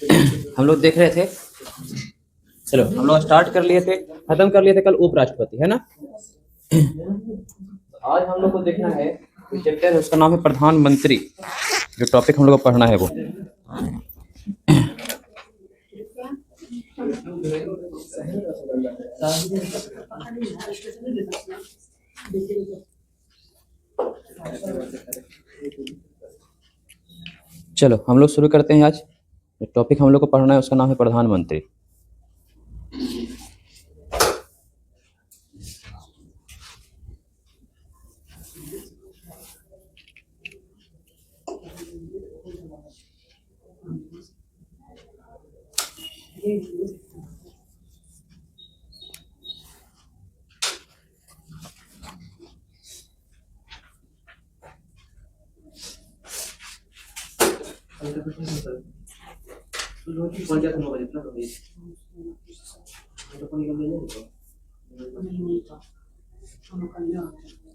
हम लोग देख रहे थे, चलो हम लोग स्टार्ट कर लिए थे, खत्म कर लिए थे कल उपराष्ट्रपति, है ना। आज हम लोग को देखना है चैप्टर है, उसका नाम है प्रधानमंत्री। जो टॉपिक हम लोग को पढ़ना है वो चलो हम लोग शुरू करते हैं। आज जो टॉपिक हम लोग को पढ़ना है उसका नाम है प्रधानमंत्री।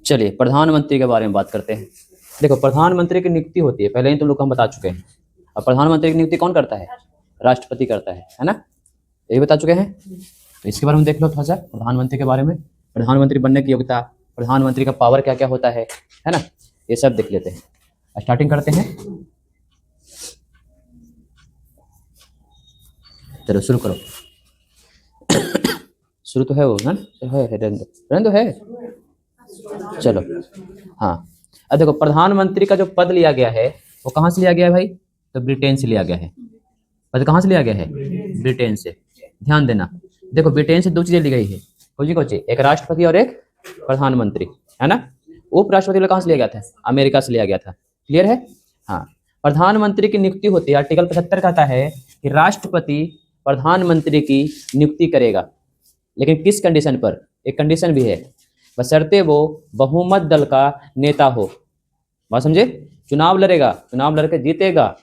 चलिए प्रधानमंत्री के बारे में बात करते हैं। देखो प्रधानमंत्री की नियुक्ति होती है, पहले ही तुम लोग को हम बता चुके हैं। और प्रधानमंत्री की नियुक्ति कौन करता है? राष्ट्रपति करता है ना, यही बता चुके हैं। तो इसके बारे में देख लो थोड़ा सा, प्रधानमंत्री के बारे में, प्रधानमंत्री बनने की योग्यता, प्रधानमंत्री का पावर क्या क्या होता है ना, ये सब देख लेते हैं। स्टार्टिंग करते हैं, चलो शुरू करो। शुरू तो है वो ना, रन तो है। चलो हाँ, अब देखो प्रधानमंत्री का जो पद लिया गया है वो कहाँ से लिया गया है भाई? तो ब्रिटेन से लिया गया है। पद कहाँ से लिया गया है? ब्रिटेन से। ध्यान देना, देखो ब्रिटेन से दो चीजें ली गई है, कौन सी? एक राष्ट्रपति और एक प्रधानमंत्री, है ना। उपराष्ट्रपति कहाँ से लिया गया था? अमेरिका से लिया गया था। क्लियर है? हाँ। प्रधानमंत्री की नियुक्ति होती है, आर्टिकल 75 कहता है कि राष्ट्रपति प्रधानमंत्री की नियुक्ति करेगा, लेकिन किस कंडीशन पर? एक कंडीशन भी है, बशर्ते वो बहुमत दल का नेता हो। बात समझे? चुनाव लड़ेगा, चुनाव लड़के जीतेगा,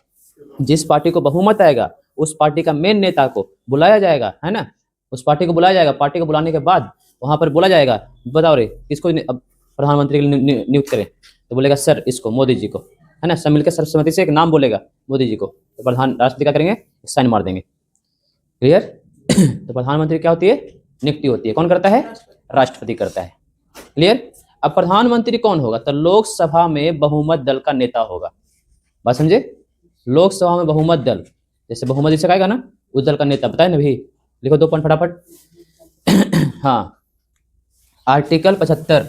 जिस पार्टी को बहुमत आएगा उस पार्टी का मेन नेता को बुलाया जाएगा, है ना। उस पार्टी को बुलाया जाएगा, पार्टी को बुलाने के बाद वहां पर बोला जाएगा, बताओ रे किसको अब प्रधानमंत्री के लिए नियुक्त करें? तो बोलेगा सर इसको, मोदी जी को, है ना। सब मिलकर सर्वसम्मति से एक नाम बोलेगा मोदी जी को, तो प्रधान राष्ट्रपति क्या करेंगे? साइन मार देंगे। क्लियर? तो प्रधानमंत्री क्या होती है? नियुक्ति होती है। कौन करता है? राष्ट्रपति करता है। क्लियर? अब प्रधानमंत्री कौन होगा? तो लोकसभा में बहुमत दल का नेता होगा। बात समझे? लोकसभा में बहुमत दल, जैसे बहुमत जिसे कहेगा ना, उस दल का नेता। बताए ना भी, लिखो 2 पॉइंट फटाफट। हाँ, आर्टिकल 75,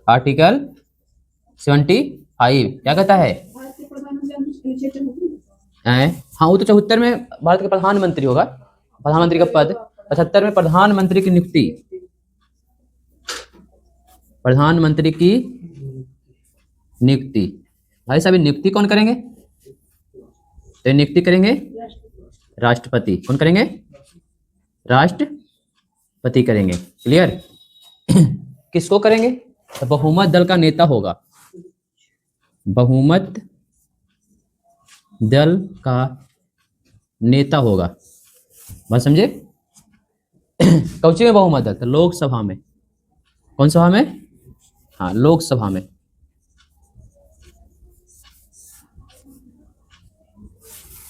आर्टिकल 75 क्या कहता है? हाँ, वो तो 74 में भारत का प्रधानमंत्री होगा, प्रधानमंत्री का पद। 75 में प्रधानमंत्री की नियुक्ति, प्रधानमंत्री की नियुक्ति। भाई साहब नियुक्ति कौन करेंगे? तो नियुक्ति करेंगे राष्ट्रपति। कौन करेंगे? राष्ट्रपति करेंगे। क्लियर? किसको करेंगे? तो बहुमत दल का नेता होगा, बहुमत दल का नेता होगा। बात समझे? कौची में बहुमत दल? तो लोकसभा में। कौन सभा में? हाँ, लोकसभा में।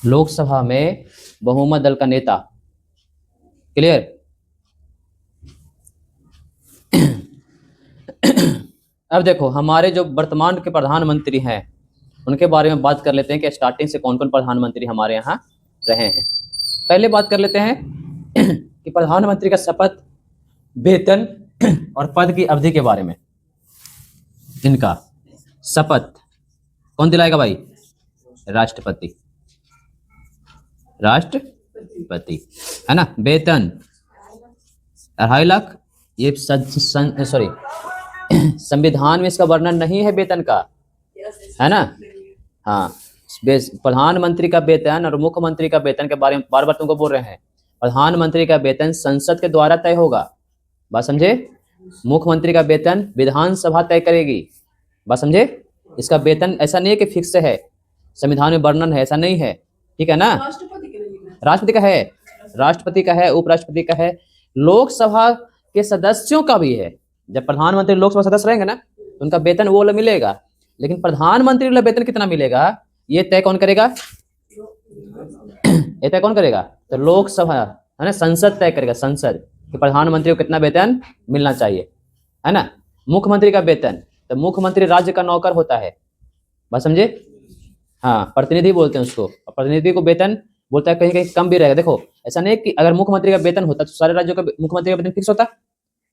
लोकसभा में बहुमत दल का नेता। क्लियर? अब देखो हमारे जो वर्तमान के प्रधानमंत्री हैं उनके बारे में बात कर लेते हैं कि स्टार्टिंग से कौन कौन प्रधानमंत्री हमारे यहाँ रहे हैं। पहले बात कर लेते हैं कि प्रधानमंत्री का शपथ, वेतन और पद की अवधि के बारे में। इनका शपथ कौन दिलाएगा भाई? राष्ट्रपति, राष्ट्रपति, है ना। वेतन 2.5 लाख, ये सॉरी संविधान में इसका वर्णन नहीं है वेतन का, है ना। हाँ, प्रधानमंत्री का वेतन और मुख्यमंत्री का वेतन के बारे में बार बार तुमको बोल रहे हैं। प्रधानमंत्री का वेतन संसद के द्वारा तय होगा। बात समझे? मुख्यमंत्री का वेतन विधानसभा तय करेगी। बात समझे? इसका वेतन ऐसा नहीं है कि फिक्स है, संविधान में वर्णन है, ऐसा नहीं है। ठीक है ना। राष्ट्रपति का है, राष्ट्रपति का है, उपराष्ट्रपति का है, लोकसभा के सदस्यों का भी है। जब प्रधानमंत्री लोकसभा सदस्य रहेंगे ना तो उनका वेतन वो मिलेगा, लेकिन प्रधानमंत्री वाला वेतन कितना मिलेगा ये तय कौन करेगा? ये तय कौन करेगा? तो लोकसभा है ना, संसद तय करेगा, संसद कि प्रधानमंत्री को कितना वेतन मिलना चाहिए, है ना। मुख्यमंत्री का वेतन, तो मुख्यमंत्री राज्य का नौकर होता है, बात समझे। हाँ, प्रतिनिधि बोलते हैं उसको, और प्रतिनिधि को वेतन बोलता है कहीं कहीं कम भी रहेगा। देखो ऐसा नहीं कि अगर मुख्यमंत्री का वेतन होता तो सारे राज्यों का मुख्यमंत्री का वेतन फिक्स होता,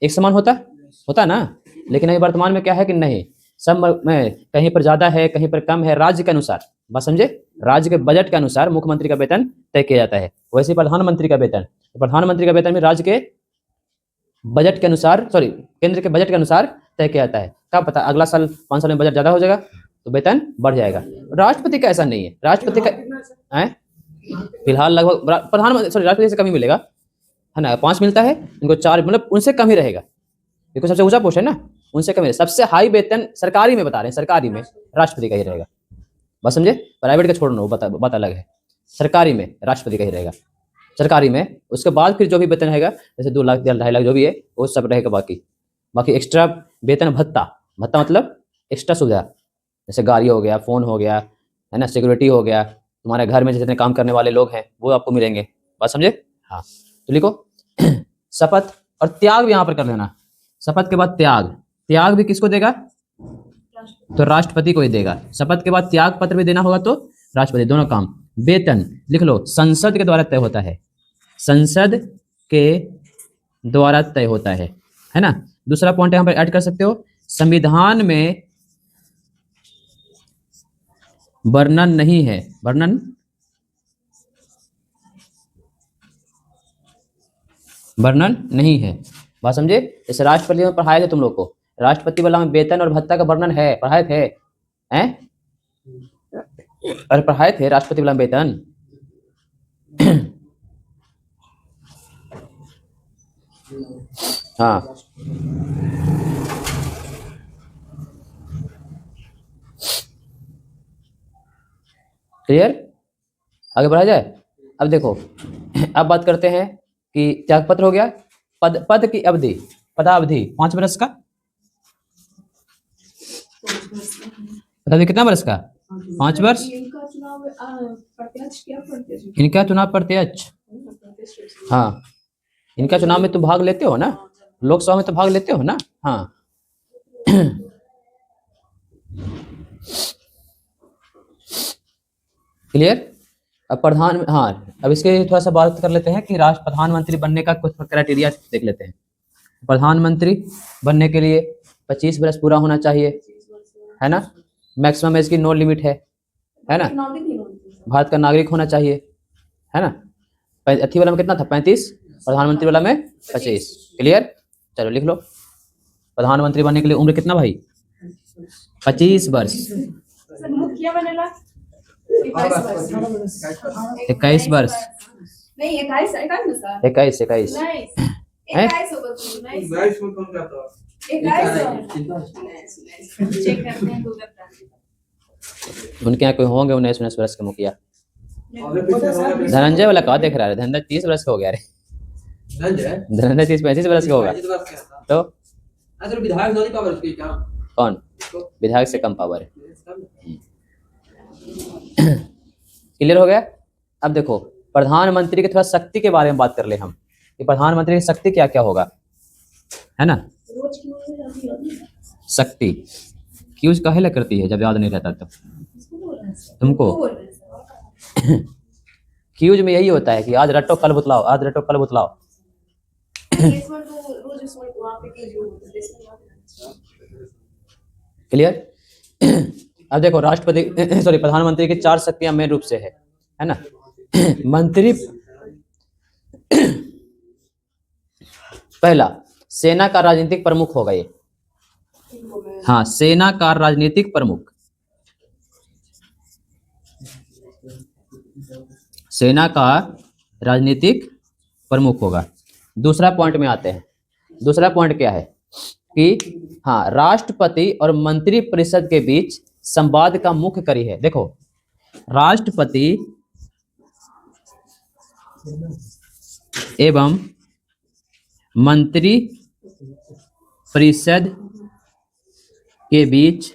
एक समान होता ना। लेकिन अभी वर्तमान में क्या है कि नहीं, सब में कहीं पर ज्यादा है, कहीं पर कम है, राज्य के अनुसार, बात समझे, राज्य के बजट के अनुसार मुख्यमंत्री का वेतन तय किया जाता है। वैसे प्रधानमंत्री का वेतन, प्रधानमंत्री का वेतन भी राज्य के बजट के अनुसार, सॉरी केंद्र के बजट के अनुसार तय किया जाता है। क्या पता अगला साल 5 साल में बजट ज्यादा हो जाएगा तो वेतन बढ़ जाएगा। राष्ट्रपति का ऐसा नहीं है, राष्ट्रपति का है फिलहाल लगभग प्रधानमंत्री, सॉरी राष्ट्रपति से कम ही मिलेगा, है ना। 5 मिलता है, इनको 4, मतलब उनसे कम ही रहेगा, क्योंकि सबसे ऊंचा पोस्ट है ना, उनसे कम ही। सबसे हाई वेतन सरकारी में बता रहे हैं, सरकारी में राष्ट्रपति का ही रहेगा, बस समझे। प्राइवेट का छोड़ना, वो बात अलग है। सरकारी में राष्ट्रपति का ही रहेगा, सरकारी में। उसके बाद फिर जो भी वेतन रहेगा, जैसे 2 लाख 2.5 लाख जो भी है वो सब रहेगा। बाकी एक्स्ट्रा वेतन भत्ता मतलब एक्स्ट्रा सुविधा, जैसे गाड़ी हो गया, फोन हो गया, है ना, सिक्योरिटी हो गया, तुम्हारे घर में जितने काम करने वाले लोग हैं वो आपको मिलेंगे, बात समझे। हाँ तो लिखो शपथ और त्याग भी यहाँ पर कर लेना। शपथ के बाद त्याग भी किसको देगा? तो राष्ट्रपति को ही देगा। शपथ के बाद त्याग पत्र भी देना होगा तो राष्ट्रपति, दोनों काम। वेतन लिख लो, संसद के द्वारा तय होता है, संसद के द्वारा तय होता है ना। दूसरा पॉइंट यहाँ पर ऐड कर सकते हो, संविधान में वर्णन नहीं है, वर्णन नहीं है, बात समझे। जैसे राष्ट्रपति में पढ़ाए थे तुम लोग को, राष्ट्रपति वाला में वेतन और भत्ता का वर्णन है, पढ़ाए थे हैं? अरे पढ़ाए थे राष्ट्रपति वाला में वेतन। हाँ क्लियर, आगे बढ़ा जाए। अब देखो अब बात करते हैं कि त्यागपत्र हो गया, पद की अवधि, पदावधि 5 वर्ष का, पदावधि कितना वर्ष का? 5 वर्ष। इनका चुनाव प्रत्यक्ष, हाँ इनका चुनाव में तो भाग लेते हो ना, लोकसभा में तो भाग लेते हो ना। हाँ क्लियर। अब अब इसके थोड़ा सा बात कर लेते हैं कि प्रधानमंत्री बनने का कुछ क्राइटेरिया देख लेते हैं। प्रधानमंत्री बनने के लिए 25 वर्ष पूरा होना चाहिए, है ना। मैक्सिमम एज की नो लिमिट है ना। भारत का नागरिक होना चाहिए, है ना। अथी वाला में कितना था? 35, प्रधानमंत्री वाला में 25। क्लियर, चलो लिख लो। प्रधानमंत्री बनने के लिए उम्र कितना भाई? 25 वर्ष। 21 वर्ष नहीं, 21 उनके यहाँ कोई होंगे 19 वर्ष के मुखिया। धनंजय वाला कहा देख रहा है, धनंजय 30 वर्ष का हो गया रे, धनंजय 30-35 वर्ष का होगा। तो कौन विधायक से कम पावर है? क्लियर हो गया। अब देखो प्रधानमंत्री की थोड़ा शक्ति के बारे में बात कर ले हम, कि प्रधानमंत्री की शक्ति क्या क्या होगा, है ना। शक्ति क्यूज काहे करती है जब याद नहीं रहता तब तुमको। क्यूज में यही होता है कि आज रटो कल बुतलाओ, आज रटो कल बुतलाओ। क्लियर। अब देखो राष्ट्रपति सॉरी प्रधानमंत्री की 4 शक्तियां मेन रूप से है ना। मंत्री, पहला सेना का राजनीतिक प्रमुख होगा ये, हाँ सेना का राजनीतिक प्रमुख, सेना का राजनीतिक प्रमुख होगा। दूसरा पॉइंट में आते हैं। दूसरा पॉइंट क्या है कि हाँ राष्ट्रपति और मंत्री परिषद के बीच संवाद का मुख्य कड़ी है। देखो राष्ट्रपति एवं मंत्री परिषद के बीच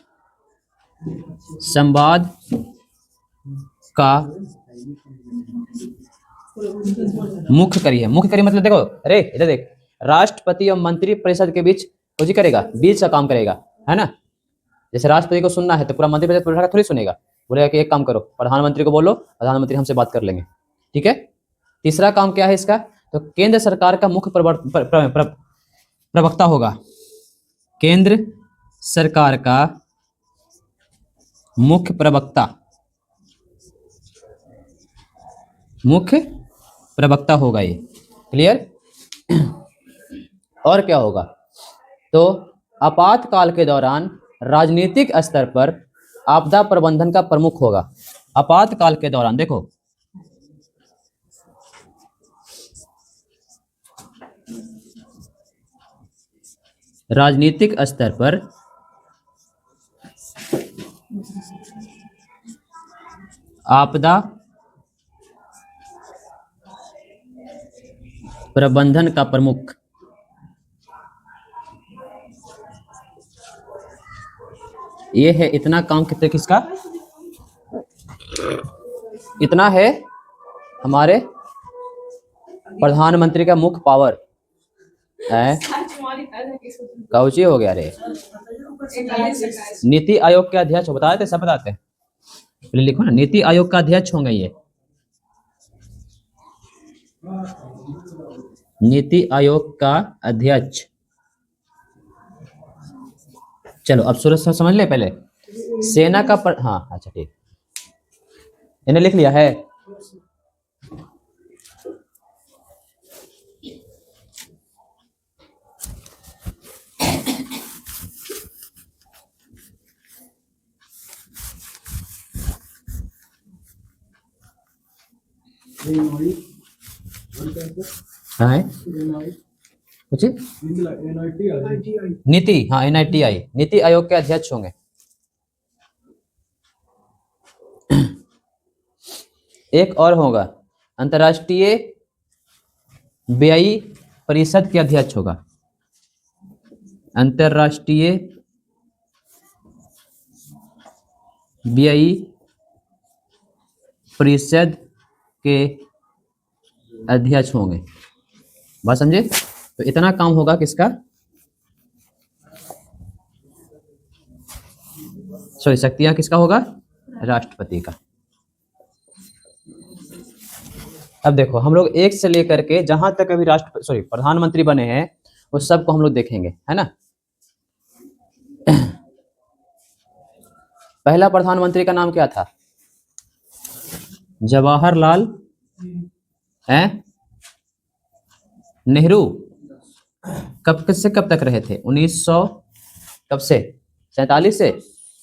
संवाद का मुख्य करी है। मुख्य करी मतलब देखो, अरे इधर देख, राष्ट्रपति और मंत्री परिषद के बीच कुछ करेगा, बीच का काम करेगा, है ना। जैसे राष्ट्रपति को सुनना है तो पूरा मंत्री परिषद बैठा थोड़ी सुनेगा, बोलेगा कि एक काम करो, प्रधानमंत्री को बोलो, प्रधानमंत्री हमसे बात कर लेंगे, ठीक है। तीसरा काम क्या है इसका, तो केंद्र सरकार का मुख्य प्रवक्ता होगा। केंद्र सरकार का मुख्य प्रवक्ता, मुख्य प्रवक्ता होगा ये, क्लियर। और क्या होगा, तो आपातकाल के दौरान राजनीतिक स्तर पर आपदा प्रबंधन का प्रमुख होगा। आपातकाल के दौरान देखो, राजनीतिक स्तर पर आपदा प्रबंधन का प्रमुख, ये है। इतना काम कितने किसका, इतना है हमारे प्रधानमंत्री का मुख्य पावर है। काउची हो गया रे, नीति आयोग के अध्यक्ष बताए थे, सब बताते हैं, लिखो ना, नीति आयोग का अध्यक्ष होंगे ये, नीति आयोग का अध्यक्ष। चलो अब सूरज समझ ले पहले, सेना का हाँ अच्छा ठीक, इन्हें लिख लिया है। कुछ नीति, हाँ NITI, नीति आयोग के अध्यक्ष होंगे। एक और होगा, अंतर्राष्ट्रीय व्यय परिषद के अध्यक्ष होगा। अंतर्राष्ट्रीय व्यय परिषद के अध्यक्ष होंगे, बात समझे। तो इतना काम होगा किसका, सॉरी शक्तियां किसका होगा, राष्ट्रपति का। अब देखो हम लोग एक से लेकर के जहां तक अभी प्रधानमंत्री बने हैं उस सब को हम लोग देखेंगे, है ना। पहला प्रधानमंत्री का नाम क्या था, जवाहरलाल नेहरू। कब से कब तक रहे थे, 1900 कब से 47 से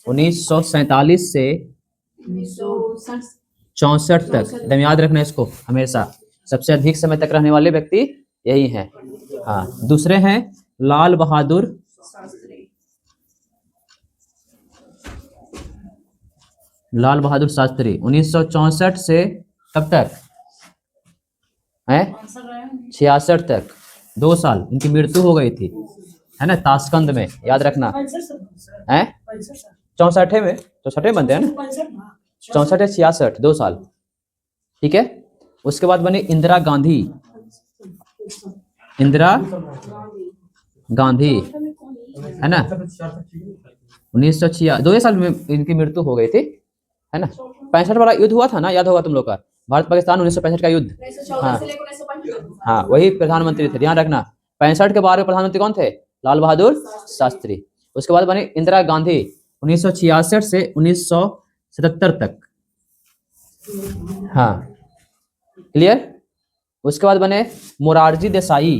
1947 से 64 तक, एकदम याद रखना इसको हमेशा, सबसे अधिक समय तक रहने वाले व्यक्ति यही हैं। हाँ, दूसरे हैं लाल बहादुर शास्त्री, 1964 से कब तक है, 66 तक, 2 साल। इनकी मृत्यु हो गई थी, है ना, ताशकंद में, याद रखना है। 64 में, 64 बनते हैं ना, 64 या 66, 2 साल, ठीक है। उसके बाद बनी इंदिरा गांधी, है ना, 1966, 2 साल में इनकी मृत्यु हो गई थी, है ना। 65 वाला युद्ध हुआ था ना, याद होगा तुम लोग का, भारत पाकिस्तान 1965 का युद्ध। हाँ वही प्रधानमंत्री थे, ध्यान रखना। 65 के बाद प्रधानमंत्री कौन थे, लाल बहादुर शास्त्री। उसके बाद बनी इंदिरा गांधी 1966 से 1977 तक, हाँ क्लियर। उसके बाद बने मोरारजी देसाई।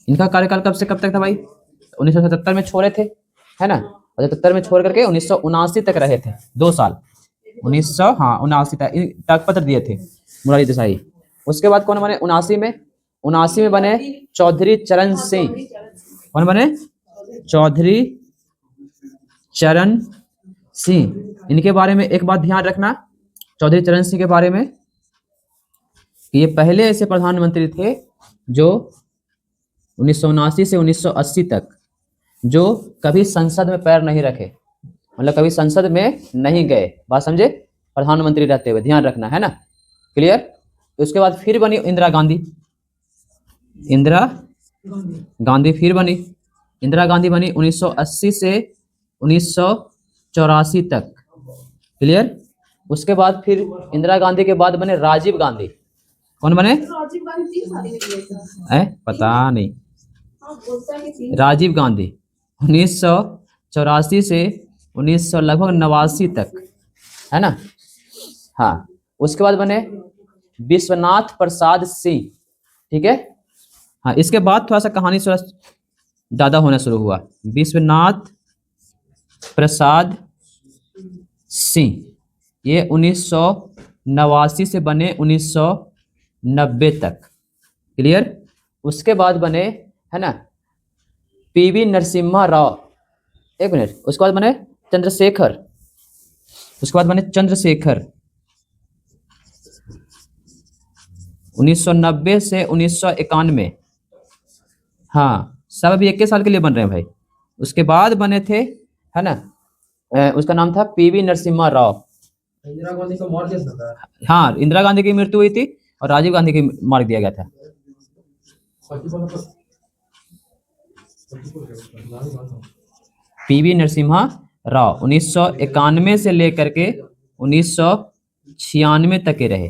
इनका कार्यकाल कब से कब तक था भाई, 1977 में छोड़े थे, है ना, और 77 में छोड़ करके 1979 तक रहे थे, 2 साल, 1979 तक त्यागपत्र दिए थे मोरारजी देसाई। उसके बाद कौन बने 79 में बने चौधरी चरण सिंह। कौन बने, चौधरी चरण सिंह। इनके बारे में एक बात ध्यान रखना, चौधरी चरण सिंह के बारे में, कि ये पहले ऐसे प्रधानमंत्री थे जो 1979 से 1980 तक जो कभी संसद में पैर नहीं रखे, मतलब कभी संसद में नहीं गए, बात समझे, प्रधानमंत्री रहते हुए, ध्यान रखना है ना, क्लियर। तो उसके बाद फिर बनी इंदिरा गांधी, इंदिरा गांधी फिर बनी, इंदिरा गांधी बनी 1980 से 1984 तक, क्लियर। उसके बाद फिर इंदिरा गांधी के बाद बने राजीव गांधी। कौन बने? पता नहीं। राजीव गांधी 1984 से 1900 लगभग 89 तक, है ना। हाँ, उसके बाद बने विश्वनाथ प्रसाद सिंह, ठीक है। हाँ, इसके बाद थोड़ा सा कहानी थोड़ा ज्यादा होना शुरू हुआ। विश्वनाथ प्रसाद सिंह ये 1989 से बने 1990 तक, क्लियर। उसके बाद बने, है ना, पीवी नरसिम्हा राव, एक मिनट, उसके बाद बने चंद्रशेखर, उसके बाद बने चंद्रशेखर 1990 से 1991। हाँ, सब अभी 21 साल के लिए बन रहे हैं भाई। उसके बाद बने थे, है ना, उसका नाम था पीवी नरसिम्हा राव। इंदिरा गांधी को मार दिया था। हाँ, इंदिरा गांधी की मृत्यु हुई थी और राजीव गांधी की मार दिया गया था। पीवी नरसिम्हा राव 1991 से लेकर के 1996 तक के रहे,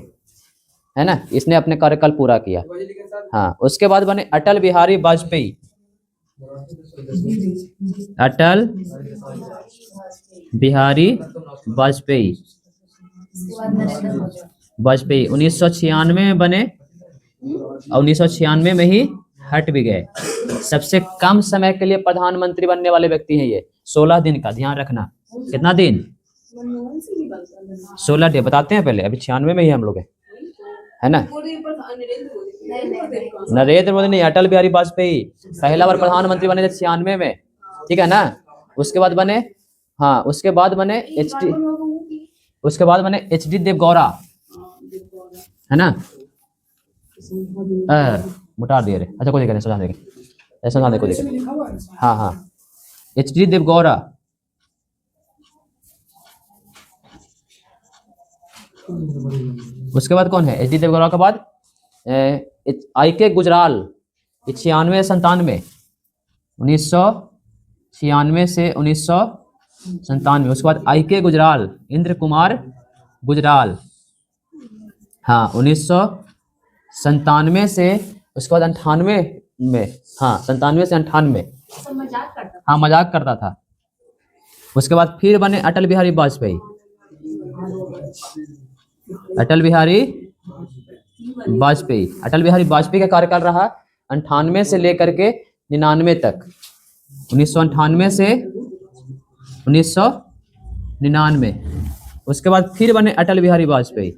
है ना, इसने अपने कार्यकाल पूरा किया। हाँ, उसके बाद बने अटल बिहारी वाजपेयी, अटल बिहारी वाजपेयी 1996 में बने और 1996 में ही हट भी गए। सबसे कम समय के लिए प्रधानमंत्री बनने वाले व्यक्ति हैं ये, 16 दिन का, ध्यान रखना। कितना दिन? 16 दिन। बताते हैं पहले, अभी 96 में ही हम लोग है ना। नरेंद्र मोदी नहीं, अटल बिहारी वाजपेयी पहला बार प्रधानमंत्री बने थे 96 में, ठीक है ना। उसके बाद बने, हाँ, उसके बाद बने एच डी देवगौड़ा, है ना। मुटार दिए रे, अच्छा कोई दिक्कत नहीं, समझा देंगे, ऐसा समझा दे, कोई दिक्कत नहीं। हाँ हाँ, एच डी देवगौड़ा, उसके बाद कौन है? एच डी देवगौड़ा के बाद आई के गुजराल 96-97, 1996 से 1997। उसके बाद आई के गुजराल, इंद्र कुमार गुजराल, हाँ, 1997 से, उसके बाद 98 में, हाँ, 97 से 98। हाँ, मजाक करता था। उसके बाद फिर बने अटल बिहारी वाजपेयी, अटल बिहारी वाजपेयी, अटल बिहारी वाजपेयी का कार्यकाल रहा 98 से लेकर के 99 तक, 1998 से 1999। उसके बाद फिर बने अटल बिहारी वाजपेयी,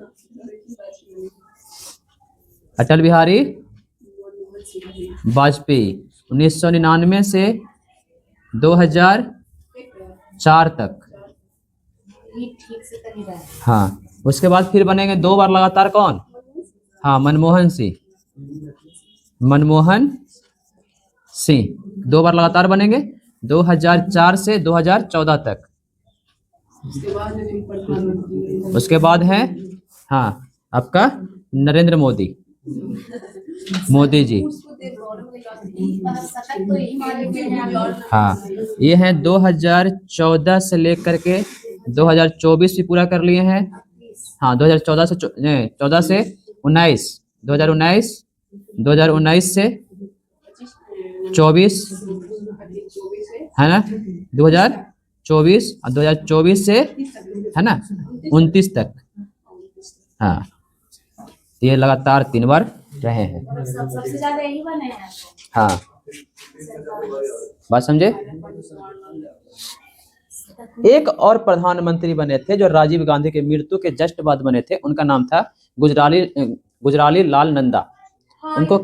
अटल बिहारी वाजपेयी 1999 से 2004 तक। हाँ, उसके बाद फिर बनेंगे 2 बार लगातार, कौन? हाँ, मनमोहन सिंह, मनमोहन सिंह 2 बार लगातार बनेंगे 2004 से 2014 तक। उसके बाद है, हाँ, आपका नरेंद्र मोदी, मोदी जी, हाँ, ये हैं 2014 से लेकर के 2024 भी पूरा कर लिए हैं। हाँ, 2014 से 14 से 19, 2019 से 24, है ना, 2024 और 2024 से, है ना, 29 तक। हाँ, ये लगातार 3 बार रहे हैं। सबसे ज्यादा यही बने हैं। हाँ, बात समझे। एक और प्रधानमंत्री बने थे जो राजीव गांधी की मृत्यु के जस्ट बाद बने थे, उनका नाम था गुजराली लाल नंदा। उनको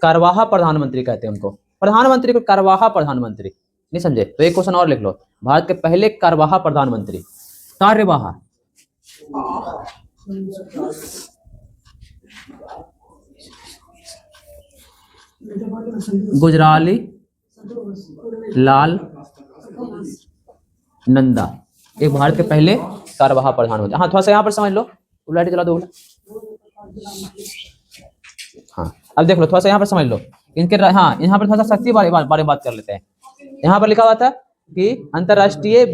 कारवाहा प्रधानमंत्री कहते हैं, उनको प्रधानमंत्री को कारवाहा प्रधानमंत्री, नहीं समझे तो एक क्वेश्चन और लिख लो, भारत के पहले कारवाहा प्रधानमंत्री, कार्यवाहा। गुजराली लाल नंदा, एक भारत के पहले कार्यवाहक प्रधानमंत्री। हाँ थोड़ा सा यहाँ पर समझ लो, लाइट जला दो। हाँ अब देख लो, थोड़ा सा यहाँ पर समझ लो इनके। हाँ यहाँ पर थोड़ा सा शक्ति बारे में बात कर लेते हैं। यहाँ पर लिखा हुआ था कि अंतर्राष्ट्रीय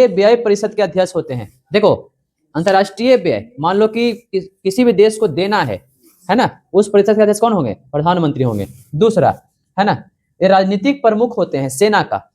व्यय परिषद के अध्यक्ष होते हैं। देखो अंतर्राष्ट्रीय व्यय, मान लो कि किसी भी देश को देना है ना, उस परिषद के अध्यक्ष कौन होंगे? प्रधानमंत्री होंगे। दूसरा है ना, ये राजनीतिक प्रमुख होते हैं सेना का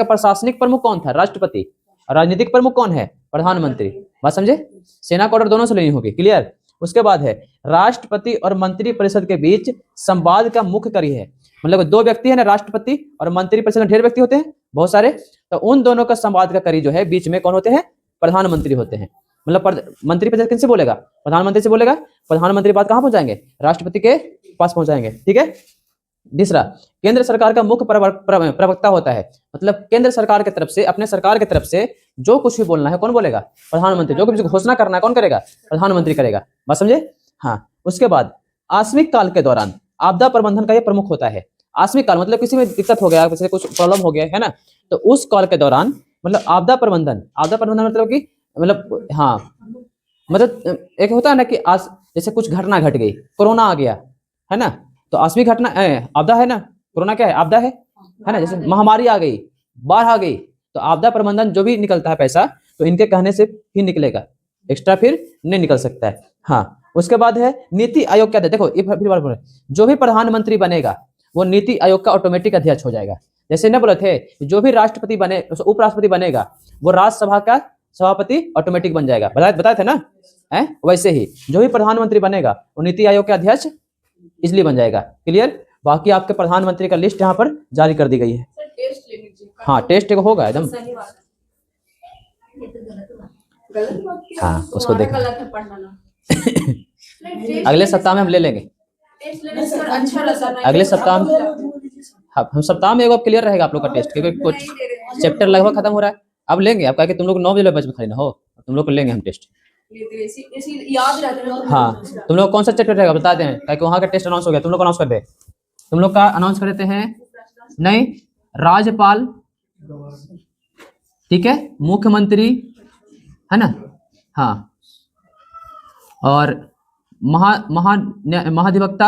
प्रशासनिक प्रमुख कौन था? राष्ट्रपति। और राजनीतिक प्रमुख कौन है? प्रधानमंत्री। बात समझे? सेना का ऑर्डर दोनों से लेनी होगी, क्लियर। उसके बाद है राष्ट्रपति और मंत्री परिषद के बीच संवाद का मुख्य कड़ी है। मतलब दो व्यक्ति है ना, राष्ट्रपति और मंत्री परिषद में ढेर व्यक्ति होते हैं, बहुत सारे, तो उन दोनों का संवाद का कड़ी जो है बीच में कौन होते हैं? प्रधानमंत्री होते हैं। मतलब मंत्री परिषद किनसे बोलेगा? प्रधानमंत्री से बोलेगा। प्रधानमंत्री बात कहां पहुंचाएंगे? राष्ट्रपति के पास पहुंचाएंगे, ठीक है। तीसरा, केंद्र सरकार का मुख्य प्रवक्ता होता है। मतलब केंद्र सरकार की तरफ से, अपने सरकार की तरफ से जो कुछ भी बोलना है कौन बोलेगा? प्रधानमंत्री। जो कुछ घोषणा करना है कौन करेगा? प्रधानमंत्री करेगा। बात समझे? हाँ। उसके बाद आकस्मिक काल के दौरान आपदा प्रबंधन का ये प्रमुख होता है। आकस्मिक काल मतलब किसी में दिक्कत हो गया, किसी कुछ प्रॉब्लम हो गया है ना, तो उस काल के दौरान मतलब आपदा प्रबंधन मतलब कि मतलब हाँ, मतलब एक होता है ना कि आज जैसे कुछ घटना घट गई, कोरोना आ गया है ना, तो आकस्मिक घटना आपदा है ना। कोरोना क्या है? आपदा है ना। जैसे महामारी आ गई, बाढ़ आ गई, तो आपदा प्रबंधन जो भी निकलता है पैसा, तो इनके कहने से ही निकलेगा, एक्स्ट्रा फिर नहीं निकल सकता है। हाँ। उसके बाद है नीति आयोग क्या? देखो ये फिर बार बोले, जो भी प्रधानमंत्री बनेगा वो नीति आयोग का ऑटोमेटिक अध्यक्ष हो जाएगा। जैसे न बोले थे, जो भी राष्ट्रपति बने, उपराष्ट्रपति बनेगा वो राज्यसभा का सभापति ऑटोमेटिक बन जाएगा, बताए थे ना। वैसे ही जो भी प्रधानमंत्री बनेगा वो नीति आयोग के अध्यक्ष इसलिए बन जाएगा, क्लियर। बाकी आपके प्रधानमंत्री का लिस्ट यहाँ पर जारी कर दी गई है। हाँ टेस्ट एक होगा एकदम। हाँ उसको देखो अगले सप्ताह में हम ले लेंगे। अगले सप्ताह हम सप्ताह में एगो क्लियर रहेगा आप लोग का टेस्ट, क्योंकि कुछ चैप्टर लगभग खत्म हो रहा है। अब लेंगे, अब कहा कि तुम लोग 9 बजे बैच में खड़ी ना हो, तुम लोग को लेंगे हम टेस्ट। हाँ तुम लोग कौन सा चैप्टर रहेगा बता दें, क्या कि वहाँ का टेस्ट अनाउंस हो गया, तुम लोग अनाउंस कर दे। तुम लोग का अनाउंस कर देते हैं। नहीं, राज्यपाल, ठीक है, मुख्यमंत्री है ना, हाँ, और महाधिवक्ता,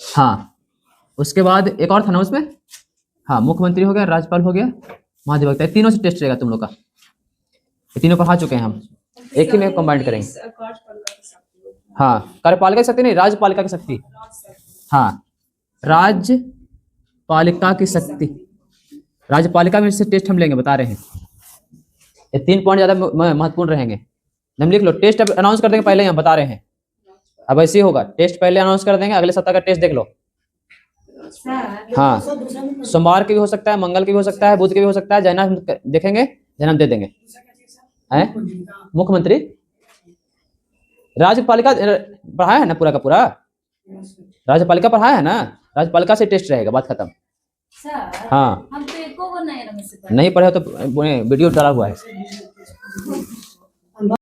हाँ। उसके बाद एक और था ना उसमें, हाँ, मुख्यमंत्री हो गया, राज्यपाल हो गया, महाधिवक्ता, तीनों से टेस्ट रहेगा तुम लोग का। ये तीनों पढ़ा चुके हैं हम, एक ही में कंबाइंड करेंगे। हाँ, कार्यपालिका की शक्ति नहीं, राज्यपालिका की शक्ति। हाँ, राज्यपालिका की शक्ति, राज्यपालिका में से टेस्ट हम लेंगे, बता रहे हैं। ये 3 पॉइंट ज्यादा महत्वपूर्ण रहेंगे। हम लिख लो, टेस्ट अब अनाउंस कर देंगे पहले ही, हम बता रहे हैं। अब ऐसे ही होगा, टेस्ट पहले अनाउंस कर देंगे, अगले सप्ताह का टेस्ट देख लो। हाँ, सोमवार के भी हो सकता है, मंगल के भी हो सकता है, बुध के भी हो सकता है, जैना देखेंगे, जैना दे देंगे। मुख्यमंत्री, राज्यपालिका पढ़ाया है ना पूरा का पूरा, राज्यपालिका पढ़ाया है ना, राज्यपालिका से टेस्ट रहेगा, बात खत्म। हाँ, हम तो एको को नहीं पढ़े तो वीडियो डाला हुआ है।